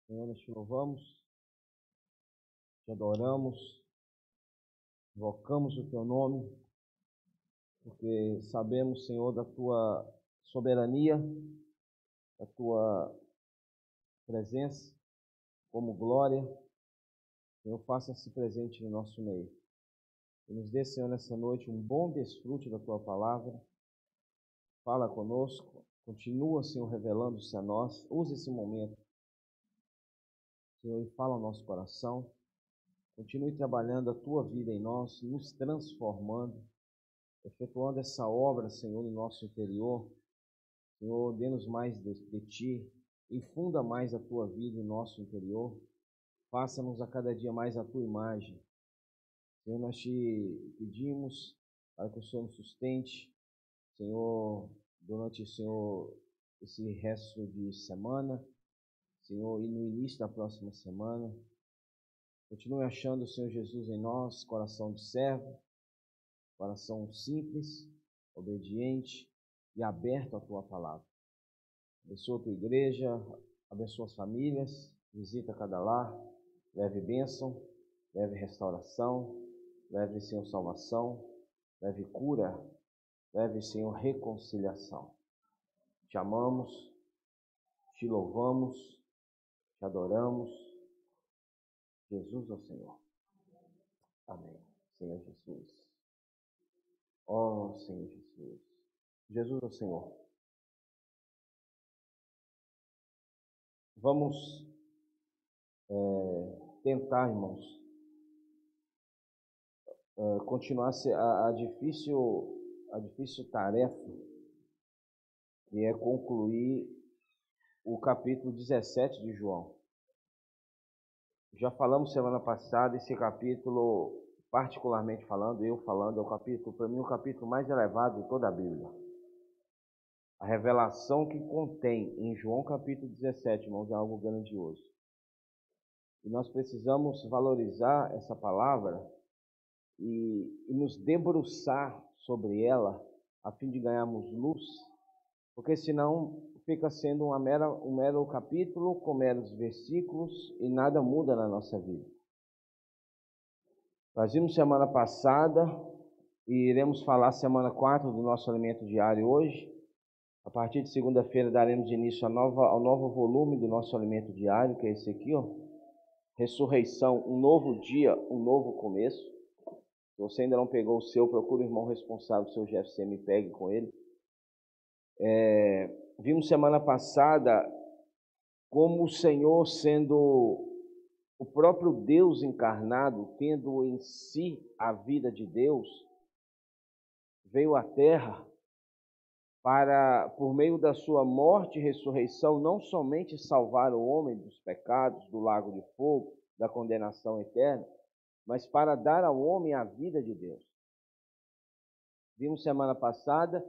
Senhor, nós te louvamos, te adoramos, invocamos o teu nome, porque sabemos, Senhor, da tua soberania, da tua presença como glória. Senhor, faça-se presente no nosso meio. E nos dê, Senhor, nessa noite um bom desfrute da tua palavra. Fala conosco, continua, Senhor, revelando-se a nós. Use esse momento, Senhor, e fala ao nosso coração. Continue trabalhando a tua vida em nós, nos transformando, efetuando essa obra, Senhor, no nosso interior. Senhor, dê-nos mais de Ti, infunda mais a Tua vida em nosso interior, faça-nos a cada dia mais a Tua imagem. Senhor, nós Te pedimos para que o Senhor nos sustente, Senhor, durante, Senhor, esse resto de semana, Senhor, e no início da próxima semana. Continue achando o Senhor Jesus em nós, coração de servo, coração simples, obediente e aberto à Tua palavra. Abençoa a Tua igreja, abençoa as famílias, visita cada lar, leve bênção, leve restauração, leve, Senhor, salvação, leve cura, leve, Senhor, reconciliação. Te amamos, te louvamos, te adoramos. Jesus é o Senhor. Amém. Senhor Jesus. Ó Senhor Jesus. Jesus é o Senhor. Vamos tentar, irmãos, continuar a difícil tarefa, que é concluir o capítulo 17 de João. Já falamos semana passada, esse capítulo, particularmente falando, é o capítulo, para mim, o capítulo mais elevado de toda a Bíblia. A revelação que contém em João capítulo 17, irmãos, é algo grandioso. E nós precisamos valorizar essa palavra e nos debruçar sobre ela, a fim de ganharmos luz, porque senão fica sendo um mero capítulo com meros versículos e nada muda na nossa vida. Nós vimos semana passada e iremos falar semana 4 do nosso alimento diário hoje. A partir de segunda-feira daremos início ao novo volume do nosso alimento diário, que é esse aqui, ó. Ressurreição, um novo dia, um novo começo. Se você ainda não pegou o seu, procure o irmão responsável do seu GFC, me pegue com ele. Vimos semana passada como o Senhor, sendo o próprio Deus encarnado, tendo em si a vida de Deus, veio à terra para, por meio da sua morte e ressurreição, não somente salvar o homem dos pecados, do lago de fogo, da condenação eterna, mas para dar ao homem a vida de Deus. Vimos semana passada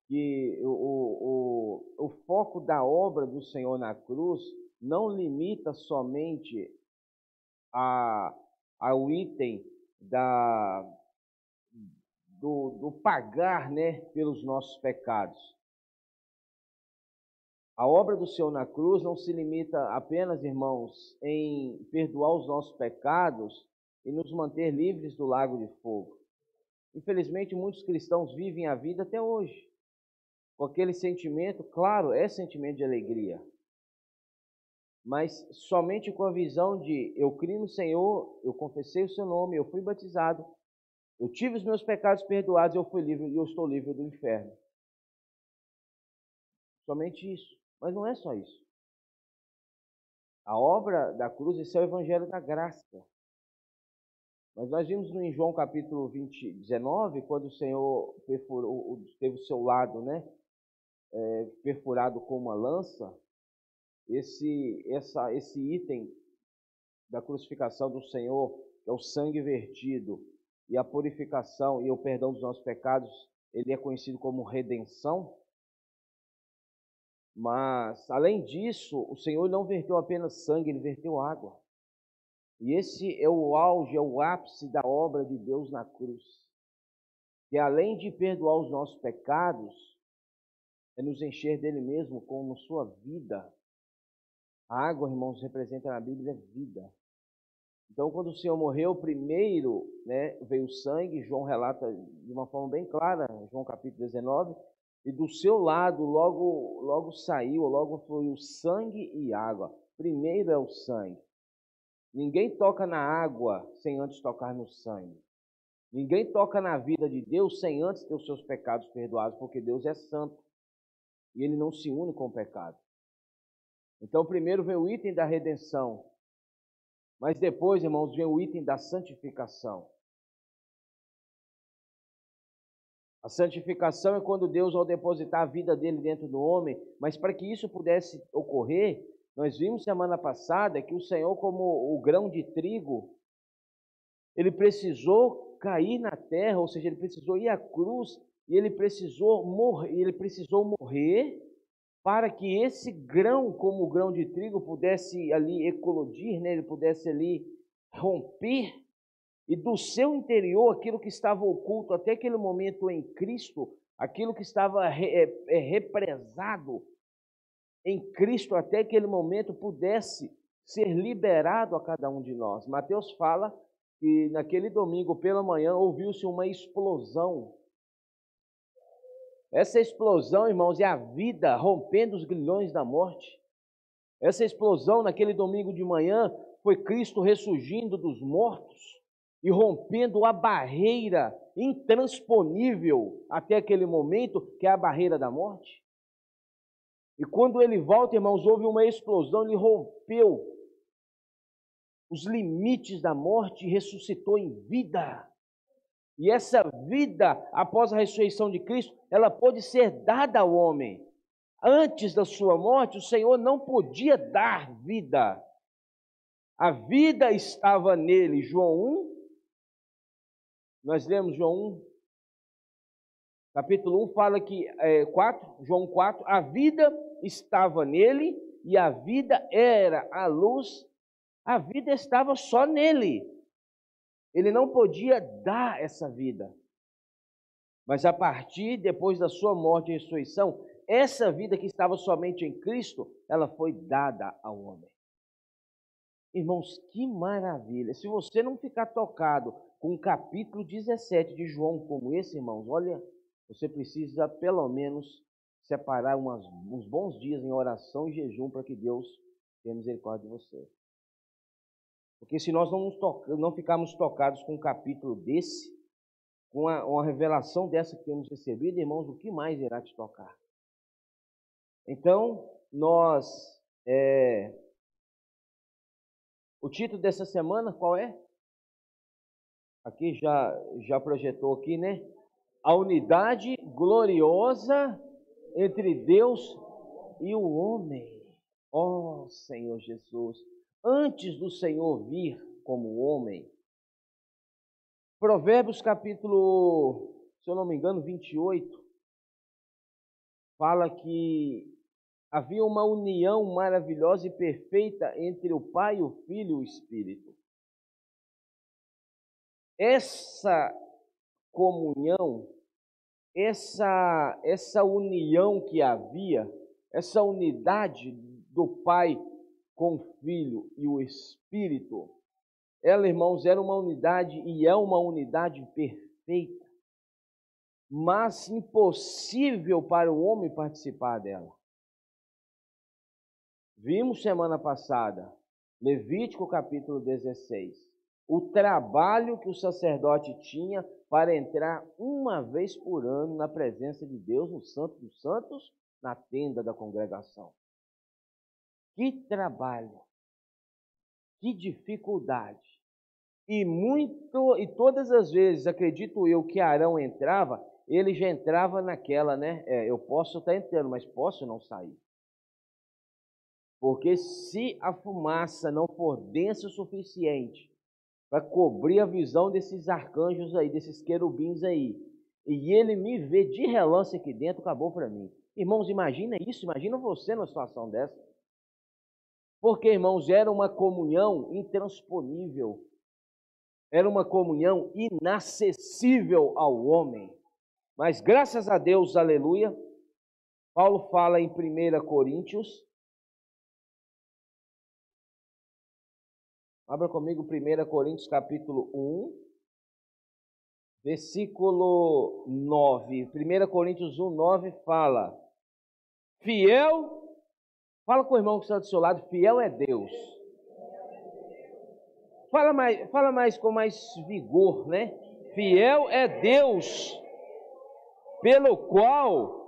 que o foco da obra do Senhor na cruz não limita somente ao item do pagar, né, pelos nossos pecados. A obra do Senhor na cruz não se limita apenas, irmãos, em perdoar os nossos pecados e nos manter livres do lago de fogo. Infelizmente, muitos cristãos vivem a vida até hoje com aquele sentimento, claro, é sentimento de alegria, mas somente com a visão de eu criei no Senhor, eu confessei o seu nome, eu fui batizado, eu tive os meus pecados perdoados, eu fui livre e eu estou livre do inferno. Somente isso. Mas não é só isso. A obra da cruz, esse é o evangelho da graça. Mas nós vimos em João capítulo 19, quando o Senhor teve o seu lado, né, perfurado com uma lança, esse item da crucificação do Senhor, que é o sangue vertido, e a purificação e o perdão dos nossos pecados, ele é conhecido como redenção. Mas, além disso, o Senhor não verteu apenas sangue, ele verteu água. E esse é o auge, é o ápice da obra de Deus na cruz. Que além de perdoar os nossos pecados, é nos encher dele mesmo como sua vida, A água, irmãos, representa na Bíblia vida. Então, quando o Senhor morreu, primeiro, né, veio o sangue, João relata de uma forma bem clara, João capítulo 19, e do seu lado logo saiu, logo foi o sangue e água. Primeiro é o sangue. Ninguém toca na água sem antes tocar no sangue. Ninguém toca na vida de Deus sem antes ter os seus pecados perdoados, porque Deus é santo e Ele não se une com o pecado. Então, primeiro vem o item da redenção, mas depois, irmãos, vem o item da santificação. A santificação é quando Deus, ao depositar a vida dele dentro do homem, mas para que isso pudesse ocorrer, nós vimos semana passada que o Senhor, como o grão de trigo, ele precisou cair na terra, ou seja, ele precisou ir à cruz, e ele precisou morrer para que esse grão, como o grão de trigo, pudesse ali eclodir, né? Ele pudesse ali romper, e do seu interior, aquilo que estava oculto até aquele momento em Cristo, aquilo que estava represado em Cristo até aquele momento, pudesse ser liberado a cada um de nós. Mateus fala que naquele domingo pela manhã ouviu-se uma explosão. Essa explosão, irmãos, é a vida rompendo os grilhões da morte. Essa explosão naquele domingo de manhã foi Cristo ressurgindo dos mortos e rompendo a barreira intransponível até aquele momento, que é a barreira da morte. E quando ele volta, irmãos, houve uma explosão, ele rompeu os limites da morte e ressuscitou em vida. E essa vida, após a ressurreição de Cristo, ela pode ser dada ao homem. Antes da sua morte, o Senhor não podia dar vida. A vida estava nele. João 1, nós lemos João 1, capítulo 1, fala que, 4, João 4, a vida estava nele e a vida era a luz. A vida estava só nele. Ele não podia dar essa vida. Mas a partir, depois da sua morte e ressurreição, essa vida que estava somente em Cristo, ela foi dada ao homem. Irmãos, que maravilha! Se você não ficar tocado com o capítulo 17 de João como esse, irmãos, olha, você precisa pelo menos separar uns bons dias em oração e jejum para que Deus tenha misericórdia de você. Porque se nós não ficarmos tocados com um capítulo desse, com uma revelação dessa que temos recebido, irmãos, o que mais irá te tocar? Então, o título dessa semana qual é? Aqui já projetou aqui, né? A unidade gloriosa entre Deus e o homem. Ó Senhor Jesus! Antes do Senhor vir como homem, Provérbios capítulo, se eu não me engano, 28, fala que havia uma união maravilhosa e perfeita entre o Pai, o Filho e o Espírito. Essa comunhão, essa união que havia, essa unidade do Pai com o Filho e o Espírito, ela, irmãos, era uma unidade e é uma unidade perfeita, mas impossível para o homem participar dela. Vimos semana passada, Levítico capítulo 16, o trabalho que o sacerdote tinha para entrar uma vez por ano na presença de Deus, no Santo dos Santos, na tenda da congregação. Que trabalho, que dificuldade. E todas as vezes, acredito eu, que Arão entrava, ele já entrava naquela, né? Eu posso estar entrando, mas posso não sair. Porque se a fumaça não for densa o suficiente para cobrir a visão desses arcanjos aí, desses querubins aí, e ele me vê de relance aqui dentro, acabou para mim. Irmãos, imagina isso, imagina você numa situação dessa. Porque, irmãos, era uma comunhão intransponível, era uma comunhão inacessível ao homem. Mas graças a Deus, aleluia, Paulo fala em 1 Coríntios, Abra comigo 1 Coríntios capítulo 1, versículo 9. 1 Coríntios 1, 9 fala: fiel, fala com o irmão que está do seu lado, fiel é Deus. Fala mais com mais vigor, né? Fiel é Deus, pelo qual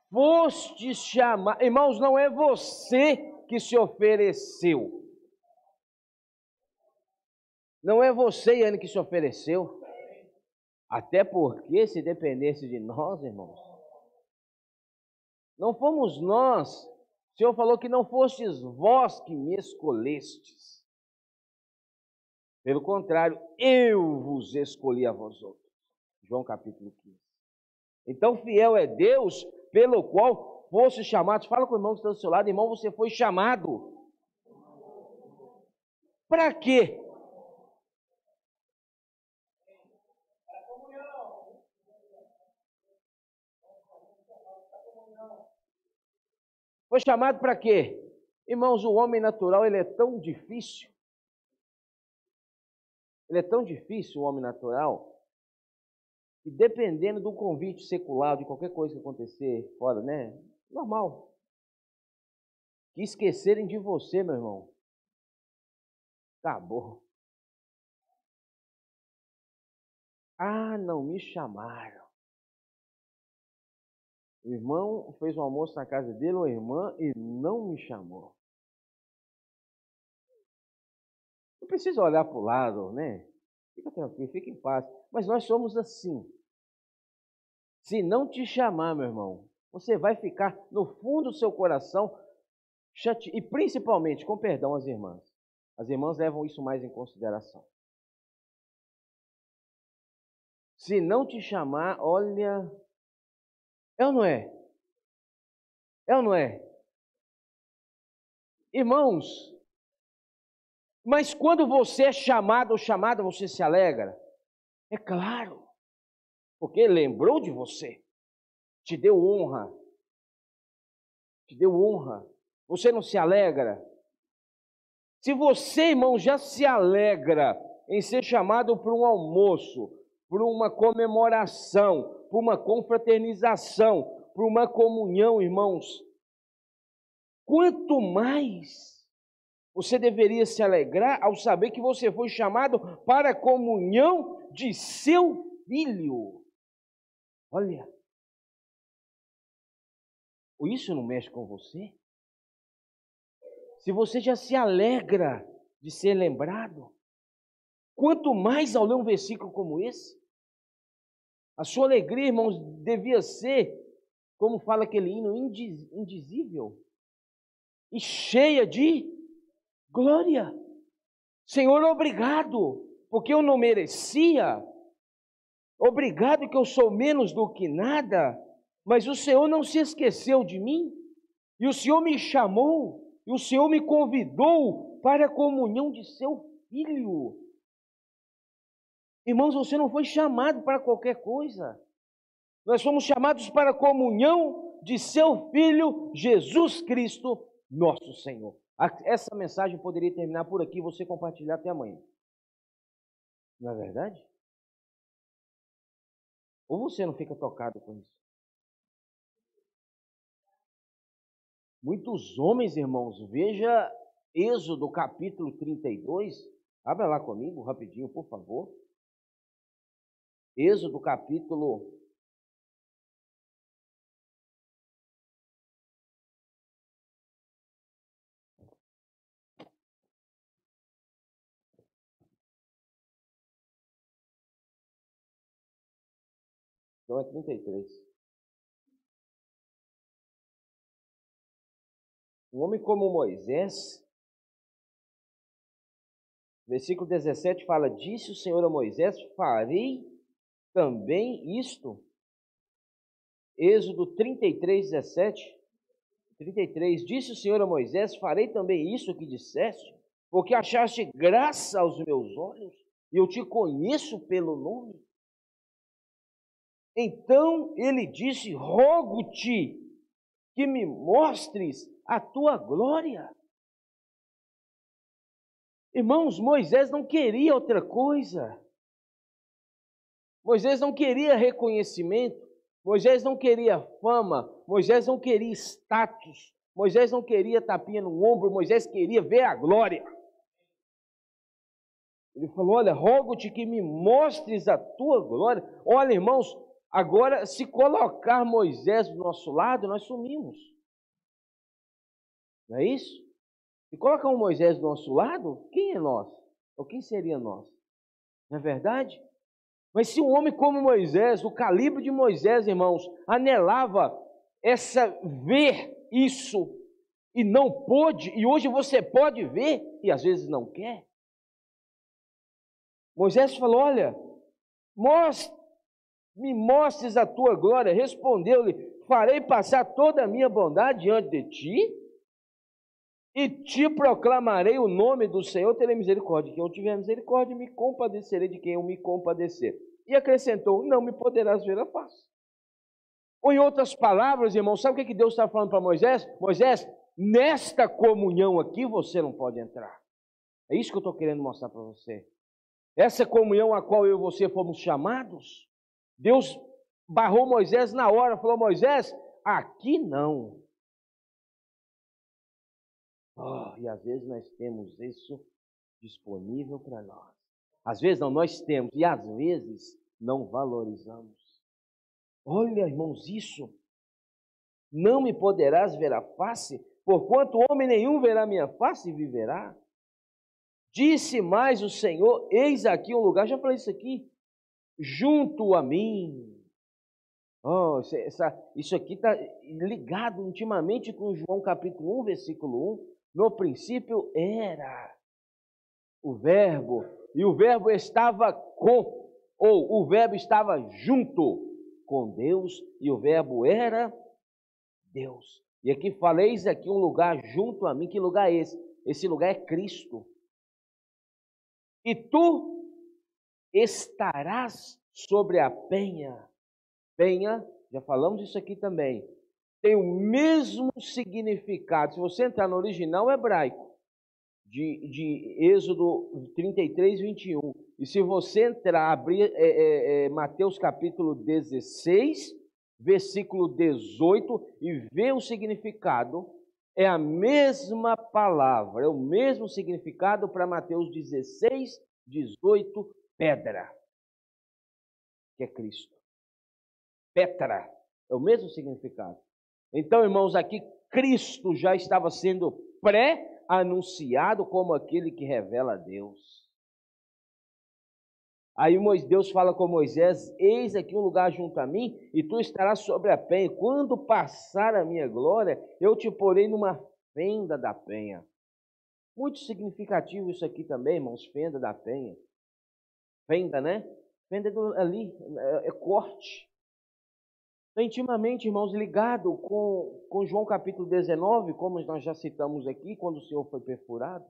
foste chamado. Irmãos, não é você que se ofereceu. Não é você, Yane, que se ofereceu. Até porque, se dependesse de nós, irmãos, não fomos nós. O Senhor falou que não fostes vós que me escolhestes. Pelo contrário, eu vos escolhi a vós outros. João capítulo 15. Então, fiel é Deus, pelo qual foste chamados. Fala com o irmão que está do seu lado, irmão, você foi chamado. Para quê? Foi chamado para quê? Irmãos, o homem natural, ele é tão difícil. Ele é tão difícil, o homem natural, que dependendo do convite secular, de qualquer coisa que acontecer fora, né? Normal. Que esquecerem de você, meu irmão. Acabou. Ah, não me chamaram. O irmão fez um almoço na casa dele, ou a irmã, e não me chamou. Não precisa olhar para o lado, né? Fica tranquilo, fica em paz. Mas nós somos assim. Se não te chamar, meu irmão, você vai ficar no fundo do seu coração chateado. E principalmente, com perdão às irmãs. As irmãs levam isso mais em consideração. Se não te chamar, olha... É ou não é? É ou não é? Irmãos, mas quando você é chamado ou chamada, você se alegra? É claro, porque lembrou de você, te deu honra, te deu honra. Você não se alegra? Se você, irmão, já se alegra em ser chamado para um almoço, por uma comemoração, por uma confraternização, por uma comunhão, irmãos, quanto mais você deveria se alegrar ao saber que você foi chamado para a comunhão de seu filho. Olha, isso não mexe com você? Se você já se alegra de ser lembrado, quanto mais ao ler um versículo como esse, a sua alegria, irmãos, devia ser, como fala aquele hino, indizível e cheia de glória. Senhor, obrigado, porque eu não merecia. Obrigado que eu sou menos do que nada, mas o Senhor não se esqueceu de mim, e o Senhor me chamou, e o Senhor me convidou para a comunhão de seu filho. Irmãos, você não foi chamado para qualquer coisa. Nós fomos chamados para a comunhão de seu filho, Jesus Cristo, nosso Senhor. Essa mensagem poderia terminar por aqui e você compartilhar até amanhã. Não é verdade? Ou você não fica tocado com isso? Muitos homens, irmãos, veja Êxodo capítulo 32. Abra lá comigo, rapidinho, por favor. Êxodo capítulo 33. Um homem como Moisés, versículo 17 fala: disse o Senhor a Moisés, farei também isto. Êxodo 33, 17, 33, disse o Senhor a Moisés, farei também isso que disseste, porque achaste graça aos meus olhos, e eu te conheço pelo nome. Então ele disse, rogo-te que me mostres a tua glória. Irmãos, Moisés não queria outra coisa. Moisés não queria reconhecimento. Moisés não queria fama. Moisés não queria status. Moisés não queria tapinha no ombro. Moisés queria ver a glória. Ele falou: olha, rogo-te que me mostres a tua glória. Olha, irmãos, agora se colocar Moisés do nosso lado, nós sumimos. Não é isso? Se colocar um Moisés do nosso lado, quem é nós? Ou quem seria nós? Não é verdade? Mas se um homem como Moisés, o calibre de Moisés, irmãos, anelava ver isso e não pôde, e hoje você pode ver e às vezes não quer. Moisés falou: olha, me mostres a tua glória. Respondeu-lhe: farei passar toda a minha bondade diante de ti e te proclamarei o nome do Senhor. Terei misericórdia de quem eu tiver misericórdia, e me compadecerei de quem eu me compadecer. E acrescentou: não me poderás ver a face. Ou em outras palavras, irmão, sabe o que Deus está falando para Moisés? Moisés, nesta comunhão aqui você não pode entrar. É isso que eu estou querendo mostrar para você. Essa comunhão a qual eu e você fomos chamados, Deus barrou Moisés na hora, falou: Moisés, aqui não. E às vezes nós temos isso disponível para nós. Às vezes não, nós temos, e às vezes não valorizamos. Olha, irmãos, isso. Não me poderás ver a face, porquanto homem nenhum verá minha face e viverá. Disse mais o Senhor: eis aqui um lugar, já falei isso aqui, junto a mim. Isso aqui está ligado intimamente com João capítulo 1, versículo 1. No princípio era o Verbo, e o Verbo estava o Verbo estava junto com Deus, e o Verbo era Deus. E aqui faleis aqui um lugar junto a mim. Que lugar é esse? Esse lugar é Cristo. E tu estarás sobre a penha. Penha, já falamos isso aqui também, tem o mesmo significado. Se você entrar no original hebraico, de Êxodo 33, 21, e se você entrar, abrir Mateus capítulo 16, versículo 18, e ver o significado, é a mesma palavra, é o mesmo significado para Mateus 16, 18, pedra, que é Cristo. Petra, é o mesmo significado. Então, irmãos, aqui Cristo já estava sendo pré-anunciado como aquele que revela a Deus. Aí Deus fala com Moisés: eis aqui um lugar junto a mim, e tu estarás sobre a penha. Quando passar a minha glória, eu te porei numa fenda da penha. Muito significativo isso aqui também, irmãos, fenda da penha. Fenda, né? Fenda ali, é corte. Está intimamente, irmãos, ligado com João capítulo 19, como nós já citamos aqui, quando o Senhor foi perfurado.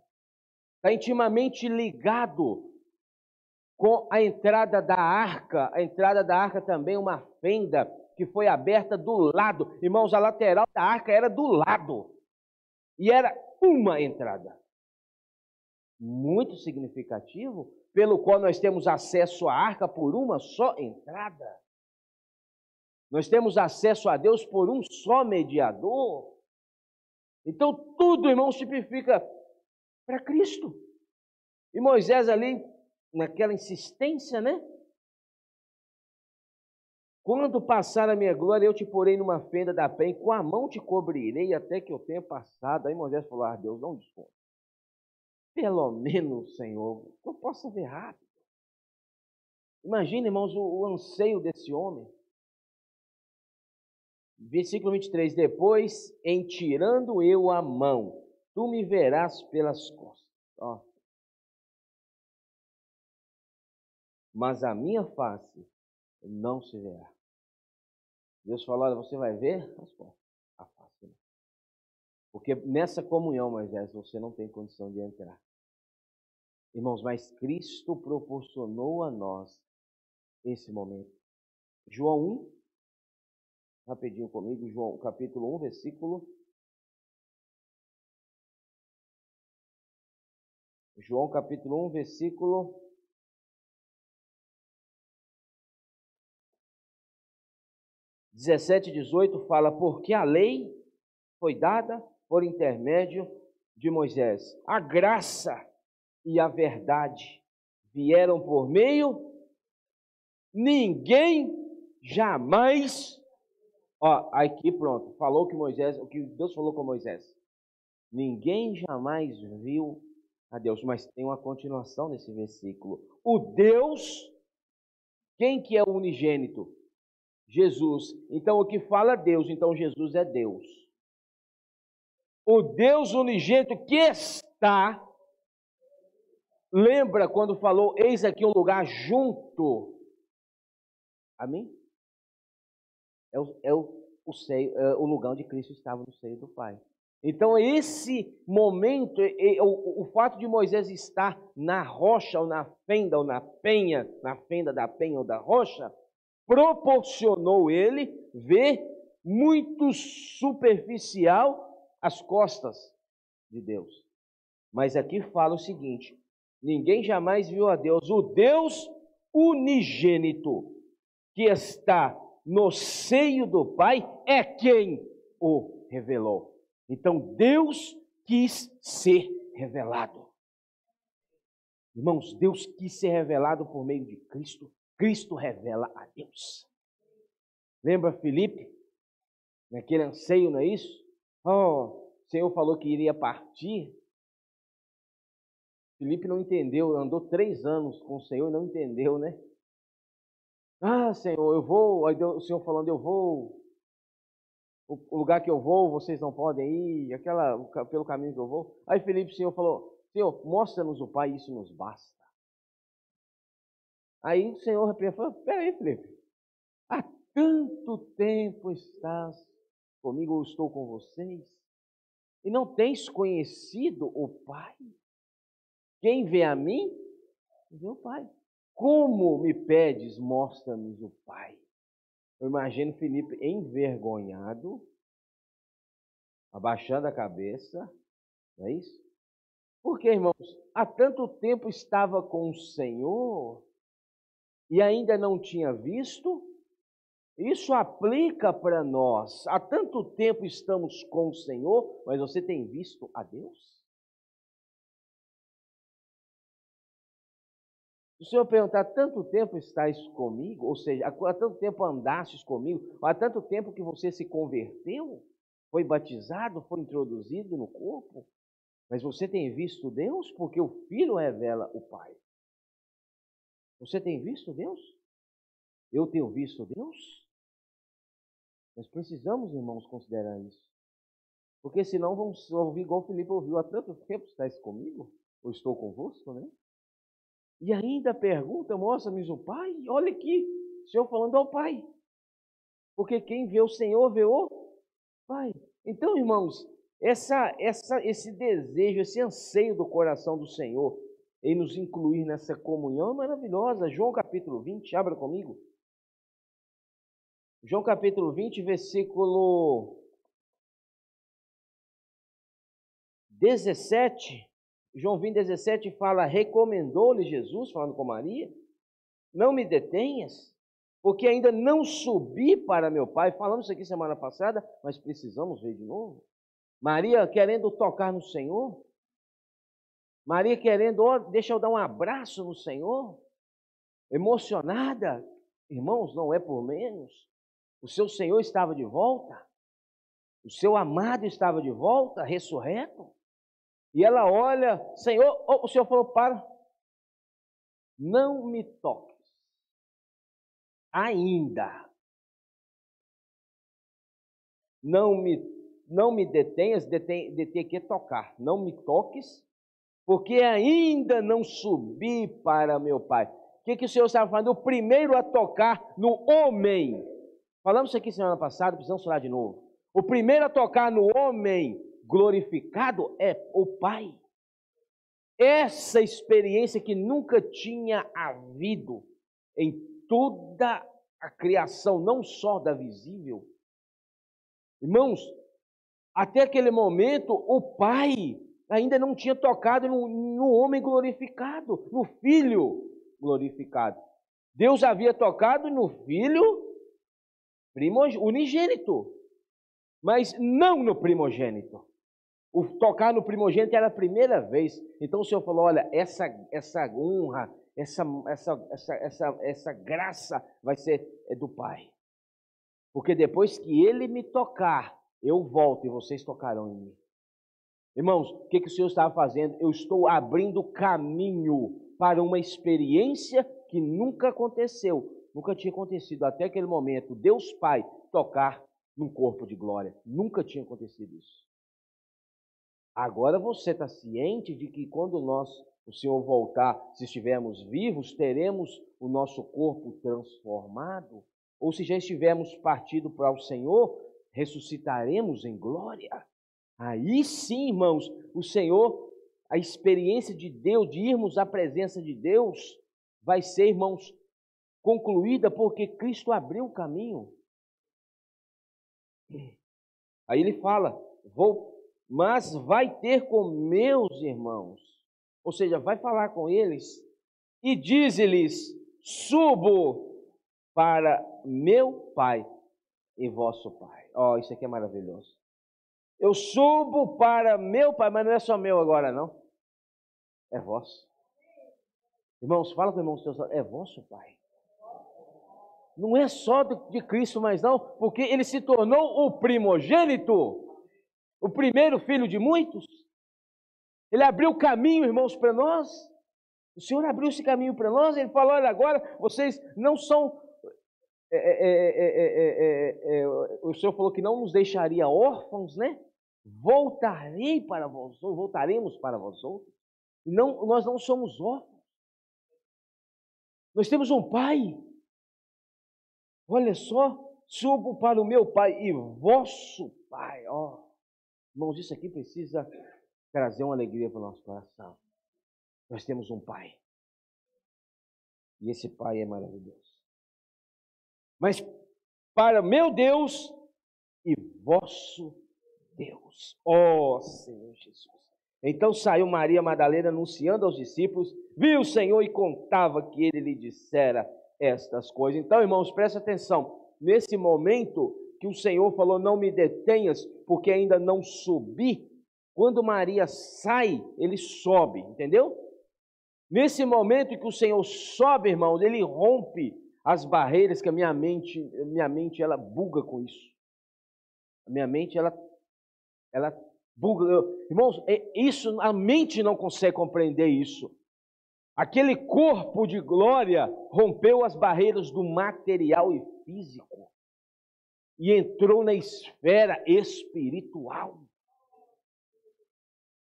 Está intimamente ligado com a entrada da arca. A entrada da arca também é uma fenda que foi aberta do lado. Irmãos, a lateral da arca era do lado. E era uma entrada. Muito significativo, pelo qual nós temos acesso à arca por uma só entrada. Nós temos acesso a Deus por um só mediador. Então, tudo, irmãos, tipifica para Cristo. E Moisés ali, naquela insistência, né? Quando passar a minha glória, eu te porei numa fenda da penha, e com a mão te cobrirei até que eu tenha passado. Aí Moisés falou: Deus, não desconta. Pelo menos, Senhor, que eu possa ver rápido. Imagina, irmãos, o anseio desse homem. Versículo 23, depois, em tirando eu a mão, tu me verás pelas costas. Mas a minha face não se verá. Deus falou: olha, você vai ver as costas, a face. Não. Porque nessa comunhão, Moisés, você não tem condição de entrar. Irmãos, mas Cristo proporcionou a nós esse momento. João 1, rapidinho comigo, João capítulo 1, versículo João capítulo 1, versículo 17 e 18 fala: porque a lei foi dada por intermédio de Moisés. A graça e a verdade vieram por meio, ninguém jamais, aqui pronto, falou que Moisés, o que Deus falou com Moisés. Ninguém jamais viu a Deus, mas tem uma continuação nesse versículo. O Deus, quem que é o unigênito? Jesus. Então o que fala Deus, então Jesus é Deus. O Deus unigênito que está, lembra quando falou, eis aqui um lugar junto a mim? O lugar onde Cristo estava no seio do Pai. Então esse momento, o fato de Moisés estar na rocha, ou na fenda, ou na penha, na fenda da penha ou da rocha, proporcionou ele ver muito superficial as costas de Deus. Mas aqui fala o seguinte: ninguém jamais viu a Deus. O Deus unigênito que está no seio do Pai é quem o revelou. Então Deus quis ser revelado. Irmãos, Deus quis ser revelado por meio de Cristo. Cristo revela a Deus. Lembra Filipe? Naquele anseio, não é isso? O Senhor falou que iria partir. Filipe não entendeu, andou 3 anos com o Senhor e não entendeu, né? Senhor, eu vou. Aí o Senhor falando, eu vou. O lugar que eu vou, vocês não podem ir, pelo caminho que eu vou. Aí Filipe, o Senhor falou: Senhor, mostra-nos o Pai, isso nos basta. Aí o Senhor falou: peraí, Filipe, há tanto tempo estás comigo, eu estou com vocês, e não tens conhecido o Pai? Quem vê a mim, vê o Pai. Como me pedes, mostra-nos o Pai? Eu imagino Filipe envergonhado, abaixando a cabeça, não é isso? Porque, irmãos, há tanto tempo estava com o Senhor e ainda não tinha visto. Isso aplica para nós. Há tanto tempo estamos com o Senhor, mas você tem visto a Deus? Se o Senhor perguntar: há tanto tempo estás comigo? Ou seja, há tanto tempo andastes comigo? Há tanto tempo que você se converteu? Foi batizado? Foi introduzido no corpo? Mas você tem visto Deus? Porque o Filho revela o Pai. Você tem visto Deus? Eu tenho visto Deus? Nós precisamos, irmãos, considerar isso. Porque senão vamos ouvir igual o Filipe ouviu: há tanto tempo estás comigo? Eu estou convosco, né? E ainda pergunta: mostra-nos o Pai? Olha aqui, o Senhor falando ao Pai. Porque quem vê o Senhor, vê o Pai. Então, irmãos, esse desejo, esse anseio do coração do Senhor em nos incluir nessa comunhão maravilhosa. João capítulo 20, abra comigo. João capítulo 20, versículo 17. João 20, 17 fala: recomendou-lhe Jesus, falando com Maria, não me detenhas, porque ainda não subi para meu Pai. Falamos isso aqui semana passada, mas precisamos ver de novo. Maria querendo tocar no Senhor. Maria querendo, deixa eu dar um abraço no Senhor. Emocionada. Irmãos, não é por menos. O seu Senhor estava de volta. O seu amado estava de volta, ressurreto. E ela olha: Senhor, o Senhor falou: para, não me toques, ainda, não me detenhas, deter que tocar, não me toques, porque ainda não subi para meu Pai. O que o Senhor estava falando? O primeiro a tocar no homem. Falamos isso aqui semana passada, precisamos falar de novo. O primeiro a tocar no homem glorificado é o Pai. Essa experiência que nunca tinha havido em toda a criação, não só da visível. Irmãos, até aquele momento o Pai ainda não tinha tocado no homem glorificado, no Filho glorificado. Deus havia tocado no Filho unigênito, mas não no primogênito. O tocar no primogênito era a primeira vez. Então o Senhor falou: olha, essa honra, essa graça vai ser do Pai. Porque depois que Ele me tocar, eu volto e vocês tocarão em mim. Irmãos, o que o Senhor estava fazendo? Eu estou abrindo caminho para uma experiência que nunca aconteceu. Nunca tinha acontecido até aquele momento. Deus Pai tocar num corpo de glória. Nunca tinha acontecido isso. Agora você está ciente de que quando o Senhor voltar, se estivermos vivos, teremos o nosso corpo transformado? Ou se já estivermos partido para o Senhor, ressuscitaremos em glória? Aí sim, irmãos, o Senhor, a experiência de Deus, de irmos à presença de Deus, vai ser, irmãos, concluída porque Cristo abriu o caminho. Aí ele fala, mas vai ter com meus irmãos, ou seja, vai falar com eles, e diz-lhes, subo para meu Pai e vosso Pai. Ó, isso aqui é maravilhoso. Eu subo para meu Pai, mas não é só meu agora não, é vosso. Irmãos, fala com o irmão seus, é vosso Pai. Não é só de Cristo, mas não, porque ele se tornou o primogênito, o primeiro filho de muitos. Ele abriu o caminho, irmãos, para nós. O Senhor abriu esse caminho para nós. Ele falou, olha, agora vocês não são... o Senhor falou que não nos deixaria órfãos, né? Voltaremos para vós outros. Não, nós não somos órfãos. Nós temos um Pai. Olha só, subo para o meu Pai e vosso Pai. Ó, irmãos, isso aqui precisa trazer uma alegria para o nosso coração. Nós temos um Pai. E esse Pai é maravilhoso. Mas para meu Deus e vosso Deus. Ó Senhor Jesus. Então saiu Maria Madalena anunciando aos discípulos, viu o Senhor e contava que ele lhe dissera estas coisas. Então, irmãos, presta atenção. Nesse momento que o Senhor falou, não me detenhas, porque ainda não subi. Quando Maria sai, ele sobe, entendeu? Nesse momento que o Senhor sobe, irmãos, ele rompe as barreiras que a minha mente ela buga com isso. A minha mente, ela buga. Irmãos, isso, a mente não consegue compreender isso. Aquele corpo de glória rompeu as barreiras do material e físico e entrou na esfera espiritual.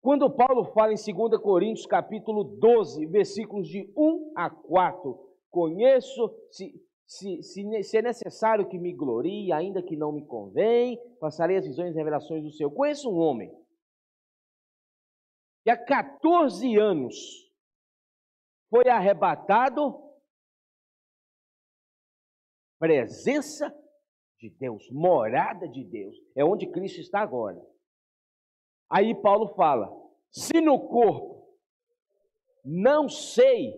Quando Paulo fala em 2 Coríntios capítulo 12, versículos de 1 a 4, conheço, se é necessário que me glorie, ainda que não me convém, passarei as visões e revelações do Senhor. Conheço um homem que há 14 anos foi arrebatado, presença de Deus, morada de Deus, é onde Cristo está agora. Aí Paulo fala, se no corpo, não sei,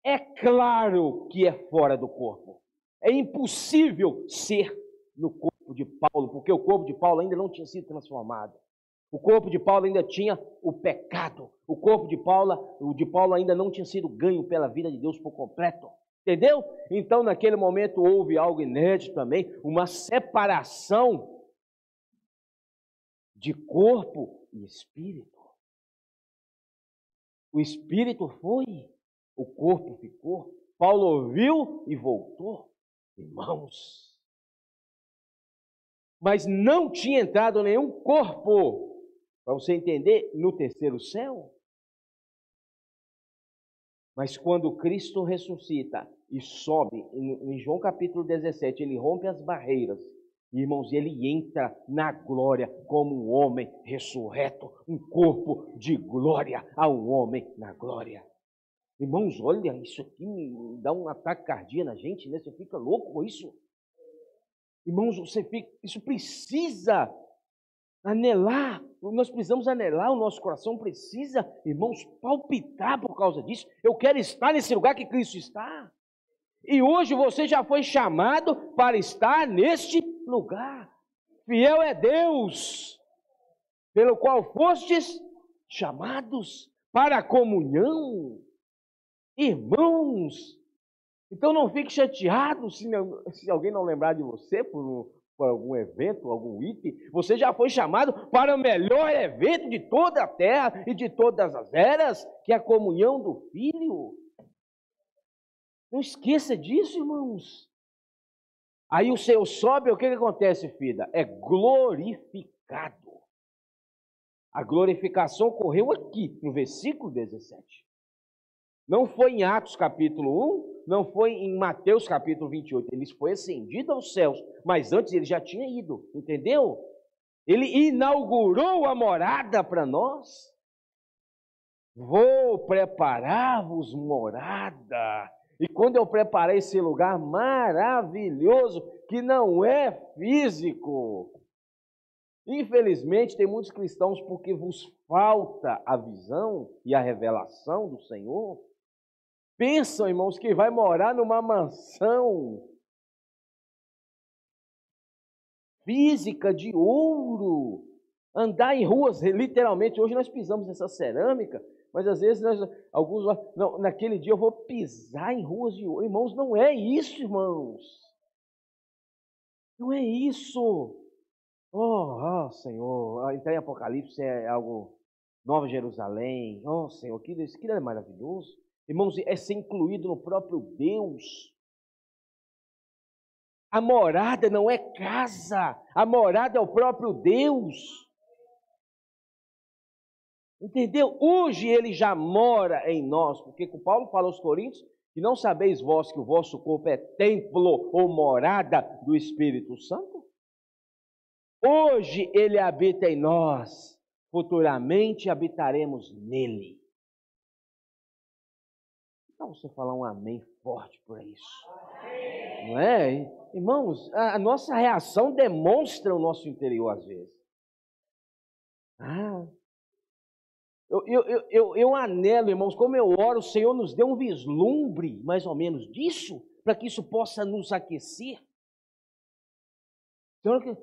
é claro que é fora do corpo. É impossível ser no corpo de Paulo, porque o corpo de Paulo ainda não tinha sido transformado. O corpo de Paulo ainda tinha o pecado. O corpo de Paulo ainda não tinha sido ganho pela vida de Deus por completo. Entendeu? Então, naquele momento, houve algo inédito também, uma separação de corpo e espírito. O espírito foi, o corpo ficou. Paulo ouviu e voltou. Irmãos, mas não tinha entrado nenhum corpo, para você entender, no terceiro céu. Mas quando Cristo ressuscita e sobe, em João capítulo 17, ele rompe as barreiras, irmãos, ele entra na glória como um homem ressurreto, um corpo de glória a um homem na glória. Irmãos, olha, isso aqui me dá um ataque cardíaco na gente, né? Você fica louco com isso. Irmãos, isso precisa Anelar, nós precisamos anelar, o nosso coração precisa, irmãos, palpitar por causa disso. Eu quero estar nesse lugar que Cristo está. E hoje você já foi chamado para estar neste lugar. Fiel é Deus, pelo qual fostes chamados para a comunhão. Irmãos, então não fique chateado se alguém não lembrar de você por algum evento, algum item. Você já foi chamado para o melhor evento de toda a terra e de todas as eras, que é a comunhão do Filho. Não esqueça disso, irmãos. Aí o Senhor sobe, o que acontece, filha? É glorificado. A glorificação ocorreu aqui, no versículo 17. Não foi em Atos capítulo 1, não foi em Mateus capítulo 28. Ele foi ascendido aos céus, mas antes ele já tinha ido, entendeu? Ele inaugurou a morada para nós. Vou preparar-vos morada. E quando eu preparei esse lugar maravilhoso, que não é físico, infelizmente tem muitos cristãos, porque vos falta a visão e a revelação do Senhor, pensam, irmãos, que vai morar numa mansão física de ouro, andar em ruas, literalmente, hoje nós pisamos nessa cerâmica, mas às vezes alguns, não, naquele dia eu vou pisar em ruas de ouro. Irmãos, não é isso, irmãos. Não é isso. Oh, Senhor, então em Apocalipse é algo, Nova Jerusalém. Oh, Senhor, aquilo é maravilhoso. Irmãos, é ser incluído no próprio Deus. A morada não é casa, a morada é o próprio Deus. Entendeu? Hoje ele já mora em nós, porque o Paulo fala aos Coríntios que não sabeis vós que o vosso corpo é templo ou morada do Espírito Santo? Hoje ele habita em nós, futuramente habitaremos nele. Então você falar um amém forte por isso. Não é? Irmãos, a nossa reação demonstra o nosso interior às vezes. Eu anelo, irmãos, como eu oro, o Senhor nos dê um vislumbre, mais ou menos, disso, para que isso possa nos aquecer.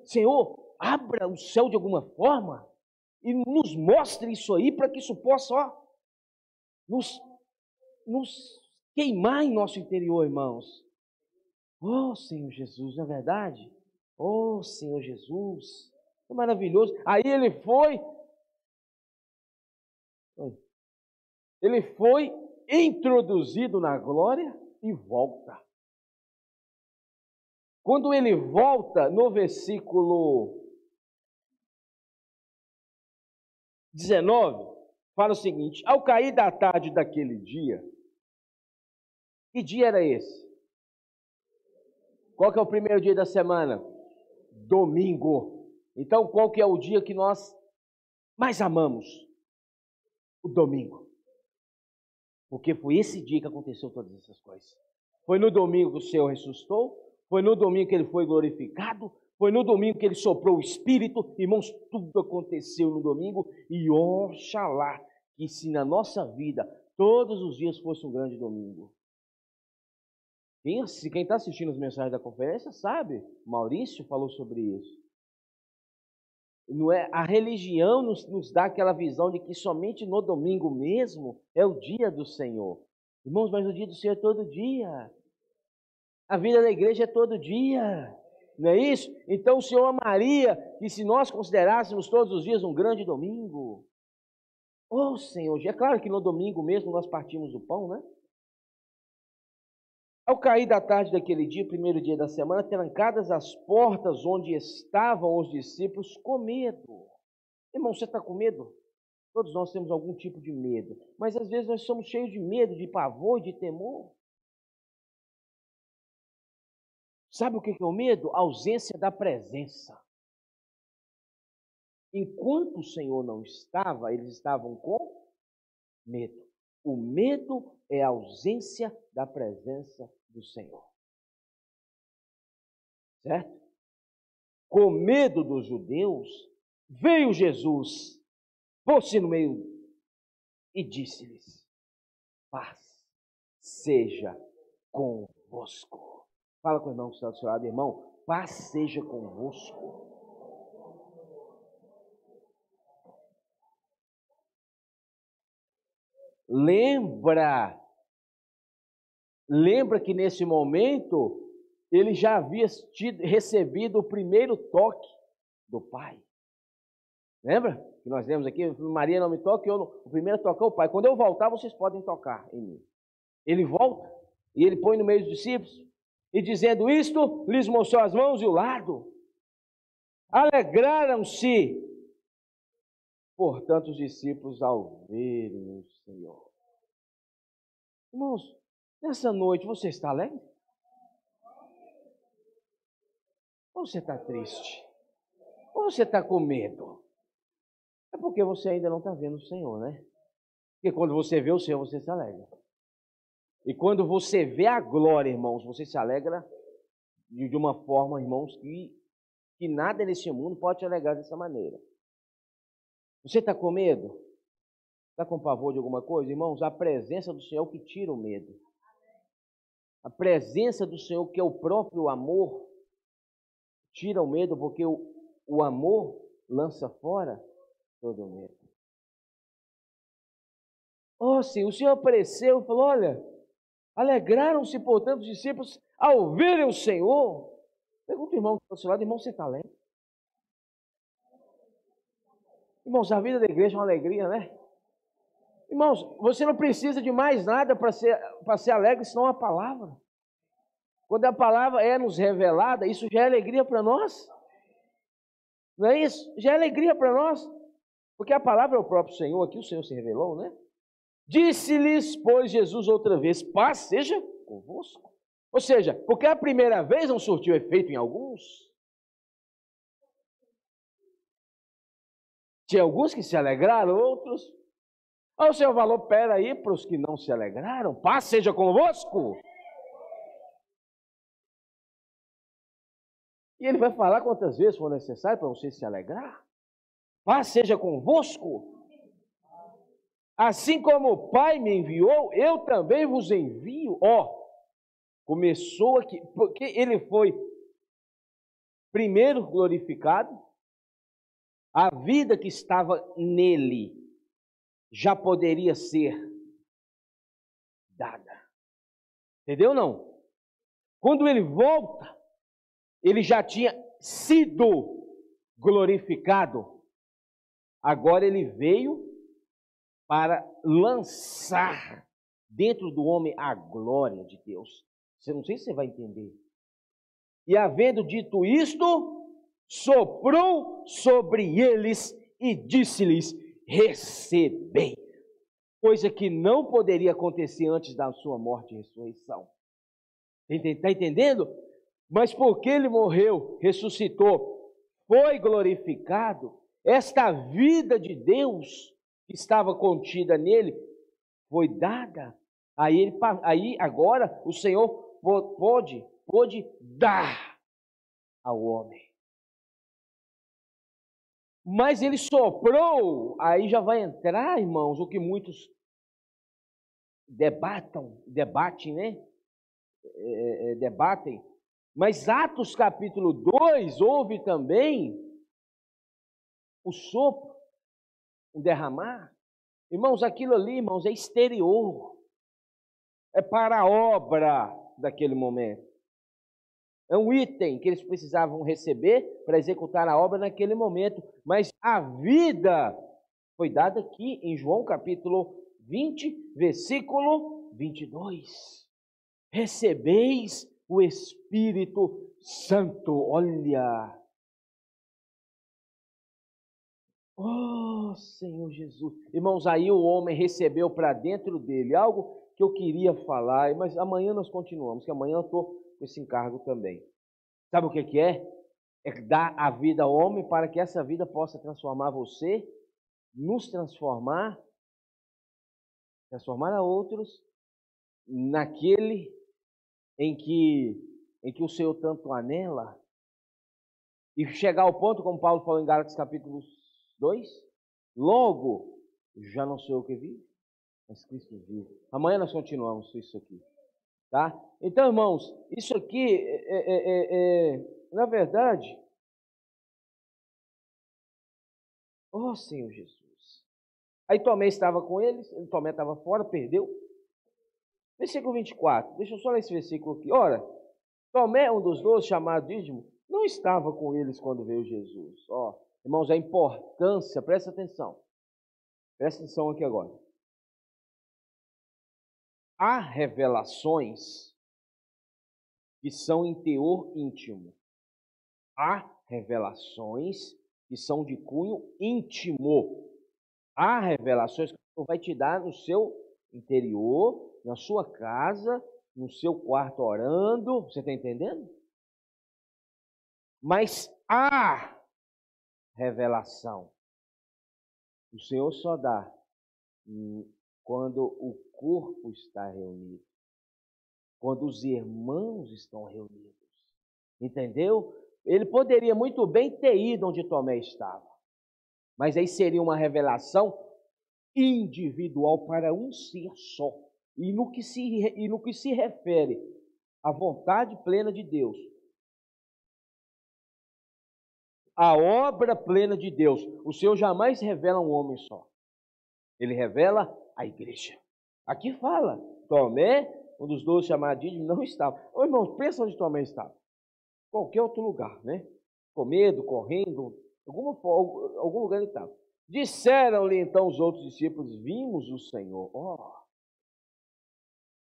Senhor, abra o céu de alguma forma e nos mostre isso aí, para que isso possa nos queimar em nosso interior, irmãos. Oh, Senhor Jesus, não é verdade? Oh, Senhor Jesus, é maravilhoso. Aí ele foi introduzido na glória e volta. Quando ele volta, no versículo 19, fala o seguinte: ao cair da tarde daquele dia, que dia era esse? Qual que é o primeiro dia da semana? Domingo. Então, qual que é o dia que nós mais amamos? O domingo. Porque foi esse dia que aconteceu todas essas coisas. Foi no domingo que o Senhor ressuscitou, foi no domingo que ele foi glorificado, foi no domingo que ele soprou o Espírito. Irmãos, tudo aconteceu no domingo. E oxalá que se na nossa vida todos os dias fosse um grande domingo. Quem está assistindo as mensagens da conferência sabe, Maurício falou sobre isso. Não é, a religião nos dá aquela visão de que somente no domingo mesmo é o dia do Senhor. Irmãos, mas o dia do Senhor é todo dia. A vida da igreja é todo dia. Não é isso? Então o Senhor amaria que se nós considerássemos todos os dias um grande domingo. Oh, Senhor, é claro que no domingo mesmo nós partimos o pão, né? Ao cair da tarde daquele dia, primeiro dia da semana, trancadas as portas onde estavam os discípulos com medo. Irmão, você está com medo? Todos nós temos algum tipo de medo, mas às vezes nós somos cheios de medo, de pavor, de temor. Sabe o que é o medo? A ausência da presença. Enquanto o Senhor não estava, eles estavam com medo. O medo é a ausência da presença do Senhor. Certo? Com medo dos judeus, veio Jesus, pôs-se no meio e disse-lhes: paz seja convosco. Fala com o irmão que está do seu lado, irmão, paz seja convosco. Lembra que nesse momento ele já havia recebido o primeiro toque do Pai. Lembra? Que nós lemos aqui, Maria não me toque, o primeiro toque é o Pai. Quando eu voltar, vocês podem tocar em mim. Ele volta e ele põe no meio dos discípulos e dizendo isto, lhes mostrou as mãos e o lado. Alegraram-se, portanto, os discípulos ao verem o Senhor. Irmãos, nessa noite você está alegre? Ou você está triste? Ou você está com medo? É porque você ainda não está vendo o Senhor, né? Porque quando você vê o Senhor, você se alegra. E quando você vê a glória, irmãos, você se alegra de uma forma, irmãos, que nada nesse mundo pode te alegrar dessa maneira. Você está com medo? Está com pavor de alguma coisa? Irmãos, a presença do Senhor que tira o medo. A presença do Senhor, que é o próprio amor, tira o medo, porque o amor lança fora todo o medo. Oh, sim, o Senhor apareceu e falou: olha, alegraram-se, portanto, os discípulos ao verem o Senhor. Pergunta o irmão que está do seu lado: irmão, você está alegre? Irmãos, a vida da igreja é uma alegria, né? Irmãos, você não precisa de mais nada para ser alegre, senão a palavra. Quando a palavra é nos revelada, isso já é alegria para nós. Não é isso? Já é alegria para nós. Porque a palavra é o próprio Senhor, aqui o Senhor se revelou, né? Disse-lhes, pois, Jesus outra vez: paz seja convosco. Ou seja, porque a primeira vez não surtiu efeito em alguns. Tinha alguns que se alegraram, outros. O Senhor falou: pera aí, para os que não se alegraram, paz seja convosco. E ele vai falar quantas vezes for necessário para você se alegrar. Paz seja convosco. Assim como o Pai me enviou, eu também vos envio. Começou aqui, porque ele foi primeiro glorificado, a vida que estava nele já poderia ser dada. Entendeu não? Quando ele volta, ele já tinha sido glorificado. Agora ele veio para lançar dentro do homem a glória de Deus. Você não sei se você vai entender. E havendo dito isto, soprou sobre eles e disse-lhes: recebei. Coisa que não poderia acontecer antes da sua morte e ressurreição. Está entendendo? Mas porque ele morreu, ressuscitou, foi glorificado, esta vida de Deus que estava contida nele foi dada. Aí agora o Senhor pôde dar ao homem. Mas ele soprou, aí já vai entrar, irmãos, o que muitos debatem, né? Debatem. Mas Atos capítulo 2, houve também o sopro, o derramar. Irmãos, aquilo ali, irmãos, é exterior. É para a obra daquele momento. É um item que eles precisavam receber para executar a obra naquele momento. Mas a vida foi dada aqui em João capítulo 20, versículo 22. Recebeis o Espírito Santo. Olha. Oh, Senhor Jesus. Irmãos, aí o homem recebeu para dentro dele algo que eu queria falar, mas amanhã nós continuamos, que amanhã eu estou com esse encargo também. Sabe o que é? É dar a vida ao homem para que essa vida possa transformar você, nos transformar a outros, naquele em que o Senhor tanto anela. e chegar ao ponto, como Paulo falou em Gálatas capítulo 2, logo, já não sou eu que vivo, mas Cristo vive. Amanhã nós continuamos isso aqui, tá? Então, irmãos, isso aqui, na verdade, ó Senhor Jesus. Aí Tomé estava com eles, Tomé estava fora, perdeu. Versículo 24, deixa eu só ler esse versículo aqui. Ora, Tomé, um dos 12, chamado Dídimo, não estava com eles quando veio Jesus. Ó, irmãos, a importância, presta atenção aqui agora. Há revelações que são em teor íntimo. Há revelações que são de cunho íntimo. Há revelações que Deus vai te dar no seu interior, na sua casa, no seu quarto orando. Você está entendendo? Mas há revelação. O Senhor só dá quando o corpo está reunido. Quando os irmãos estão reunidos. Entendeu? Ele poderia muito bem ter ido onde Tomé estava. Mas aí seria uma revelação individual para um ser só. E no que se refere à vontade plena de Deus, a obra plena de Deus, o Senhor jamais revela um homem só. Ele revela a igreja. Aqui fala, Tomé, um dos 12 chamados Dídimo, não estava. Ô irmãos, pensa onde Tomé estava. Qualquer outro lugar, né? Com medo, correndo, algum lugar ele estava. Disseram-lhe então os outros discípulos, vimos o Senhor.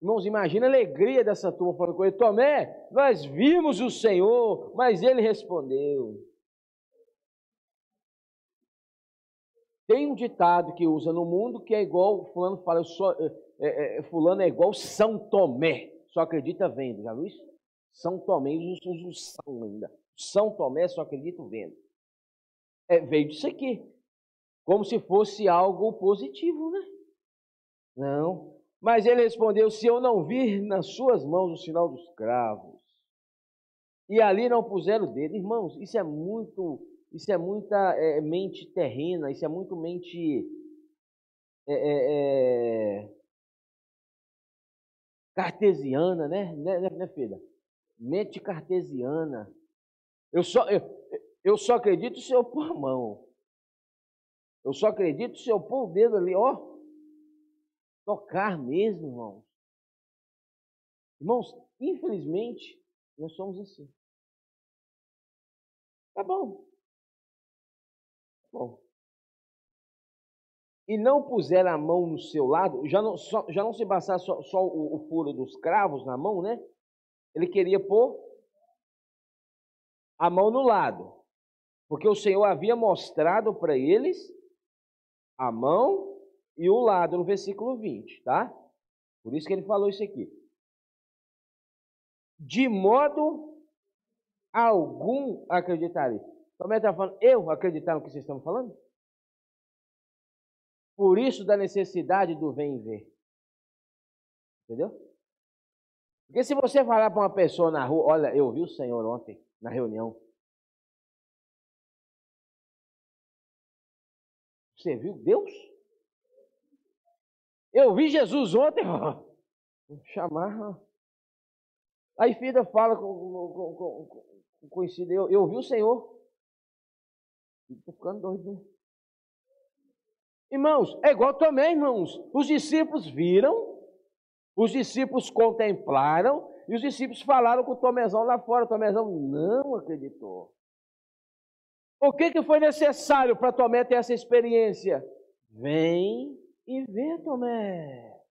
Irmãos, imagina a alegria dessa turma falando com ele, Tomé, nós vimos o Senhor, mas ele respondeu. Tem um ditado que usa no mundo que é igual, fulano fala, fulano é igual São Tomé, só acredita vendo, já viu isso? São Tomé, eles usam o São ainda. São Tomé só acredita vendo. Veio disso aqui, como se fosse algo positivo, né? Não, mas ele respondeu, se eu não vir nas suas mãos o sinal dos cravos, e ali não puseram o dedo, irmãos, isso é muita mente terrena, isso é muito mente cartesiana, né, filha? Mente cartesiana. Eu só acredito se eu pôr a mão. Eu só acredito se eu pôr o dedo ali, ó. Tocar mesmo, irmãos. Irmãos, infelizmente, nós somos assim. Tá bom. Bom. E não puser a mão no seu lado, já não se bastar só o furo dos cravos na mão, né? Ele queria pôr a mão no lado, porque o Senhor havia mostrado para eles a mão e o lado, no versículo 20, tá? Por isso que ele falou isso aqui. De modo algum acreditaria. Tomé está falando, eu acreditar no que vocês estão falando? Por isso da necessidade do vem e ver. Entendeu? Porque se você falar para uma pessoa na rua, olha, eu vi o Senhor ontem, na reunião. Você viu Deus? Eu vi Jesus ontem. Vou chamar. Aí filha fala com conhecido, eu vi o Senhor. Estou ficando doido, né? Irmãos, é igual também, irmãos. Os discípulos viram, os discípulos contemplaram, e os discípulos falaram com o Tomézão lá fora. O Tomézão não acreditou. O que foi necessário para Tomé ter essa experiência? Vem e vê, Tomé.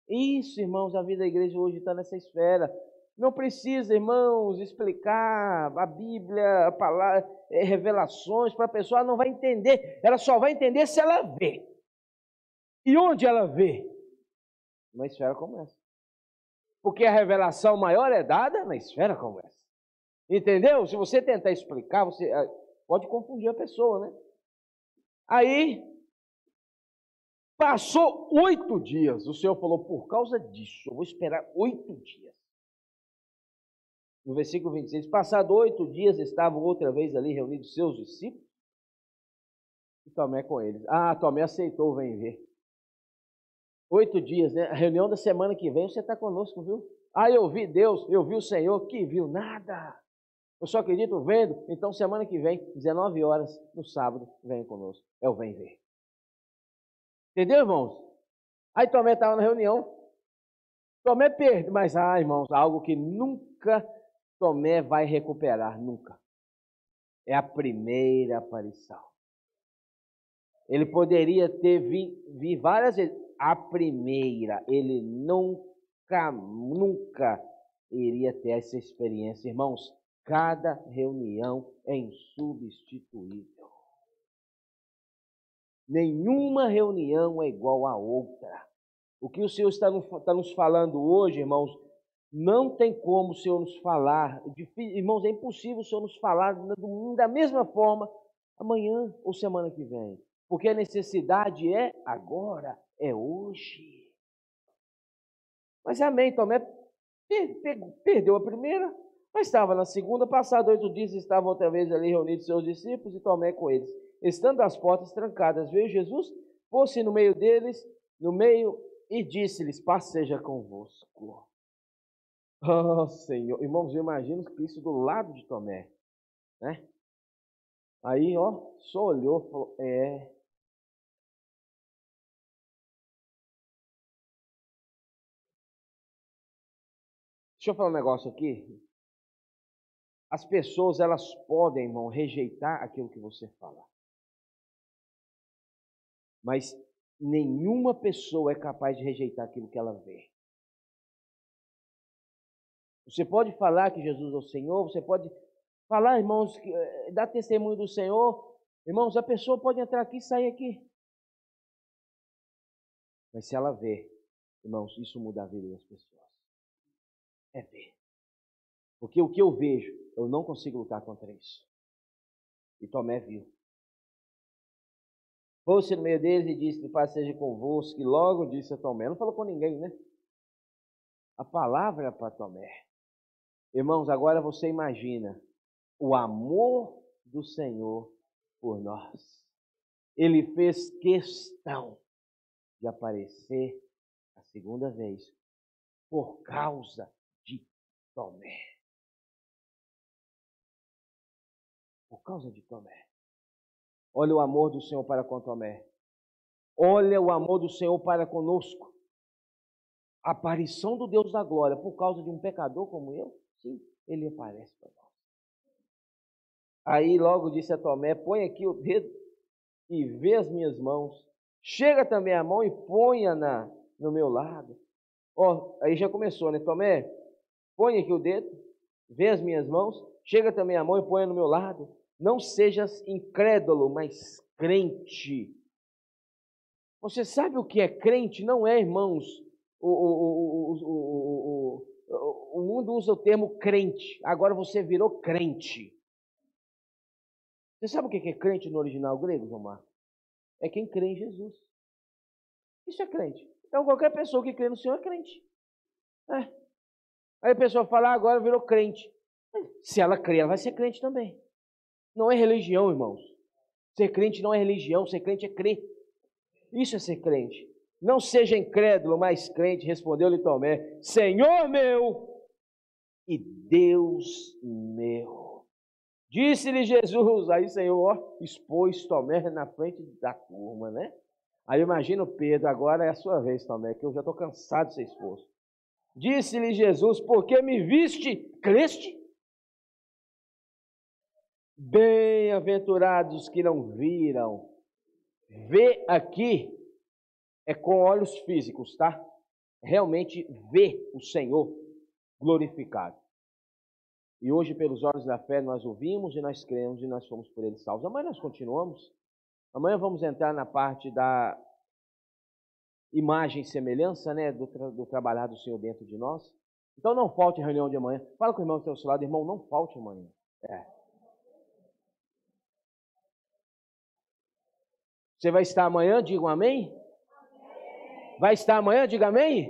Isso, irmãos, a vida da igreja hoje está nessa esfera. Não precisa, irmãos, explicar a Bíblia, a palavra, revelações para a pessoa, ela não vai entender. Ela só vai entender se ela vê. E onde ela vê? Na esfera como essa. Porque a revelação maior é dada na esfera como essa. Entendeu? Se você tentar explicar, você pode confundir a pessoa, né? Aí, passou 8 dias. O Senhor falou, por causa disso, eu vou esperar 8 dias. No versículo 26, passado 8 dias, estavam outra vez ali reunidos seus discípulos, e Tomé com eles. Ah, Tomé aceitou, vem ver. 8 dias, né? A reunião da semana que vem, você está conosco, viu? Ah, eu vi Deus, eu vi o Senhor, que viu nada. Eu só acredito vendo, então semana que vem, 19 horas, no sábado, venha conosco. É o vem ver. Entendeu, irmãos? Aí Tomé estava na reunião, Tomé perde, mas, irmãos, algo que nunca Tomé vai recuperar, nunca. É a primeira aparição. Ele poderia ter vindo várias vezes. A primeira, ele nunca iria ter essa experiência. Irmãos, cada reunião é insubstituível. Nenhuma reunião é igual à outra. O que o Senhor está nos falando hoje, irmãos, não tem como o Senhor nos falar. Irmãos, é impossível o Senhor nos falar da mesma forma amanhã ou semana que vem. Porque a necessidade é agora, é hoje. Mas amém, Tomé perdeu a primeira, mas estava na segunda. Passado 8 dias, estavam outra vez ali reunidos seus discípulos e Tomé com eles. Estando as portas trancadas, veio Jesus, pôs-se no meio deles, e disse-lhes: paz seja convosco. Oh, Senhor. Irmãos, eu imagino Cristo do lado de Tomé, né? Aí, só olhou e falou: Deixa eu falar um negócio aqui. As pessoas, elas podem, irmão, rejeitar aquilo que você fala. Mas nenhuma pessoa é capaz de rejeitar aquilo que ela vê. Você pode falar que Jesus é o Senhor, você pode falar, irmãos, dar testemunho do Senhor. Irmãos, a pessoa pode entrar aqui e sair aqui. Mas se ela vê, irmãos, isso muda a vida das pessoas. É ver. Porque o que eu vejo, eu não consigo lutar contra isso. E Tomé viu. Pôs-se no meio deles e disse: paz seja convosco. E logo disse a Tomé. Não falou com ninguém, né? A palavra é para Tomé. Irmãos, agora você imagina o amor do Senhor por nós. Ele fez questão de aparecer a segunda vez por causa de Tomé. Por causa de Tomé. Olha o amor do Senhor para com Tomé. Olha o amor do Senhor para conosco. A aparição do Deus da glória por causa de um pecador como eu, sim, ele aparece para nós. Aí logo disse a Tomé: põe aqui o dedo e vê as minhas mãos. Chega também a mão e ponha no meu lado. Aí já começou, né? Tomé, põe aqui o dedo, vê as minhas mãos. Chega também a mão e ponha no meu lado. Não sejas incrédulo, mas crente. Você sabe o que é crente? Não é, irmãos, o mundo usa o termo crente. Agora você virou crente. Você sabe o que é crente no original grego, João Marcos? É quem crê em Jesus. Isso é crente. Então qualquer pessoa que crê no Senhor é crente. Aí a pessoa fala: agora virou crente. Se ela crê, ela vai ser crente também. Não é religião, irmãos. Ser crente não é religião, ser crente é crer. Isso é ser crente. Não seja incrédulo, mas crente, respondeu-lhe Tomé: Senhor meu e Deus meu. Disse-lhe Jesus, aí Senhor, expôs Tomé na frente da turma, né? Aí imagina o Pedro: agora é a sua vez, Tomé, que eu já estou cansado de ser exposto. Disse-lhe Jesus: porque me viste, creste? Bem-aventurados que não viram. Ver aqui é com olhos físicos, tá? Realmente ver o Senhor glorificado. E hoje, pelos olhos da fé, nós ouvimos e nós cremos e nós fomos por ele salvos. Amanhã nós continuamos. Amanhã vamos entrar na parte da imagem e semelhança, né? Do trabalhar do Senhor dentro de nós. Então não falte a reunião de amanhã. Fala com o irmão do seu lado: irmão, não falte amanhã. Você vai estar amanhã? Diga um amém. Vai estar amanhã? Diga amém.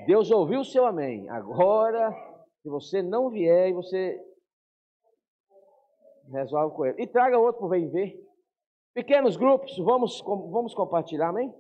Deus ouviu o seu amém. Agora Se você não vier, você resolve com ele. E traga outro para vir ver. Pequenos grupos, vamos compartilhar, amém?